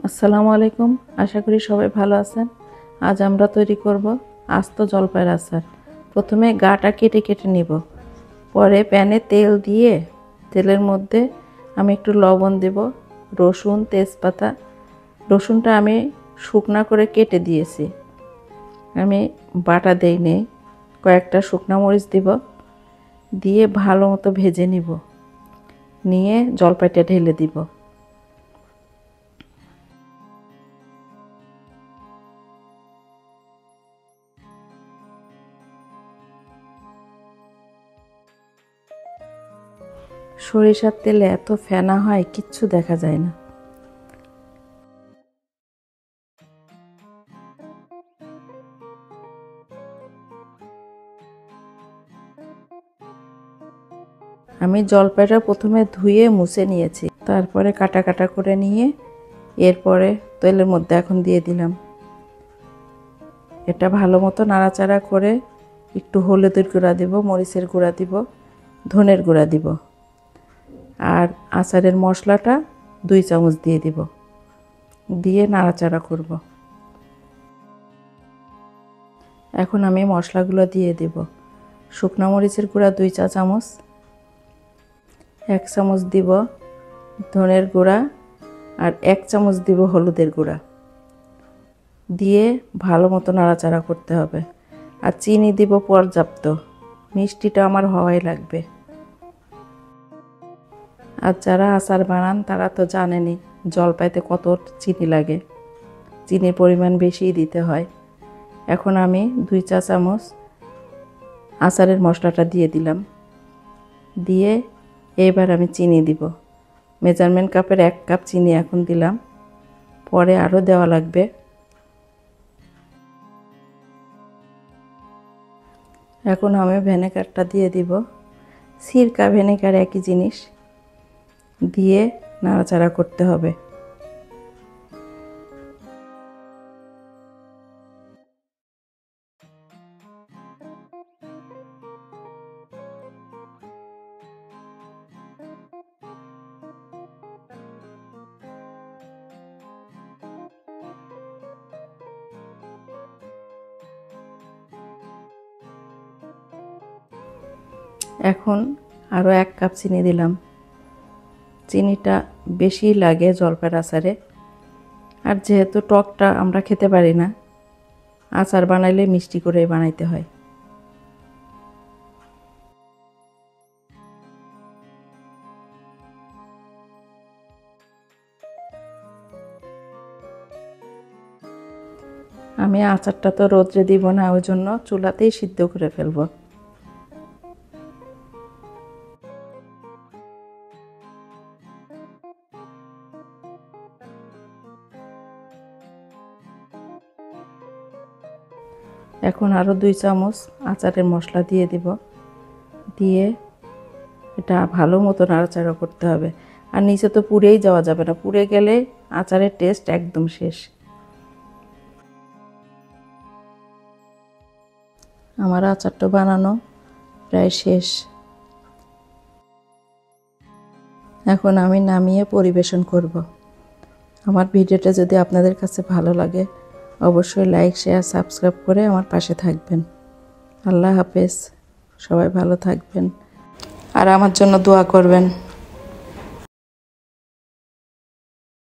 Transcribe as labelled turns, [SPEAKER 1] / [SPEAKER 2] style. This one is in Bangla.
[SPEAKER 1] আসসালামু আলাইকুম। আশা করি সবাই ভালো আছেন। আজ আমরা তৈরি করব আস্ত জলপাইয়ের আচার। প্রথমে গাটা কেটে কেটে নিব, পরে প্যানে তেল দিয়ে তেলের মধ্যে আমি একটু লবণ দেব, রসুন, তেজপাতা। রসুনটা আমি শুকনা করে কেটে দিয়েছি, আমি বাটা দেইনি। কয়েকটা শুকনা মরিচ দিব, দিয়ে ভালো মতো ভেজে নিব, নিয়ে জলপাইটা ঢেলে দিব। সরিষার তেলে এত ফেনা হয়, কিচ্ছু দেখা যায় না। আমি জলপাইটা প্রথমে ধুয়ে মুছে নিয়েছি, তারপরে কাটা কাটা করে নিয়ে এরপরে তেলের মধ্যে এখন দিয়ে দিলাম। এটা ভালো মতো নাড়াচাড়া করে একটু হলুদের গুঁড়া দিব, মরিচের গুঁড়া দিব, ধনের গুঁড়া দিব, আর আচারের মশলাটা 2 চামচ দিয়ে দিব, দিয়ে নাড়াচাড়া করব। এখন আমি মশলাগুলো দিয়ে দিব। শুকনো মরিচের গুঁড়া 2 চা চামচ, 1 চামচ দিব ধনের গুঁড়া, আর 1 চামচ দিব হলুদের গুঁড়া, দিয়ে ভালো মতো নাড়াচাড়া করতে হবে। আর চিনি দিব পর্যাপ্ত, মিষ্টিটা আমার হওয়াই লাগবে। আর যারা আচার বানান তারা তো জানেনই জলপাইতে কত চিনি লাগে, চিনির পরিমাণ বেশিই দিতে হয়। এখন আমি 2 চা চামচ আচারের মশলাটা দিয়ে দিলাম, দিয়ে এবার আমি চিনি দিব। মেজারমেন্ট কাপের 1 কাপ চিনি এখন দিলাম, পরে আরও দেওয়া লাগবে। এখন আমি ভিনেগারটা দিয়ে দিব, সিরকা ভিনেগার একই জিনিস, দিয়ে নাড়াচাড়া করতে হবে। এখন আরও 1 কাপ চিনি দিলাম। চিনিটা বেশি লাগে জলপাইয়ের আচারে, আর যেহেতু টকটা আমরা খেতে পারি না, আচার বানাইলে মিষ্টি করে বানাইতে হয়। আমি আচারটা তো রোদ্রে দিব না, ওই জন্য চুলাতেই সিদ্ধ করে ফেলব। এখন আরও 2 চামচ আচারের মশলা দিয়ে দিব, দিয়ে এটা ভালো মতো নাড়াচাড়া করতে হবে। আর নিচে তো পুড়েই যাওয়া যাবে না, পুড়ে গেলে আচারের টেস্ট একদম শেষ। আমার আচারটা বানানো প্রায় শেষ। এখন আমি নামিয়ে পরিবেশন করব। আমার ভিডিওটা যদি আপনাদের কাছে ভালো লাগে অবশ্যই লাইক, শেয়ার, সাবস্ক্রাইব করে আমার পাশে থাকবেন। আল্লাহ হাফেজ, সবাই ভালো থাকবেন আর আমার জন্য দোয়া করবেন।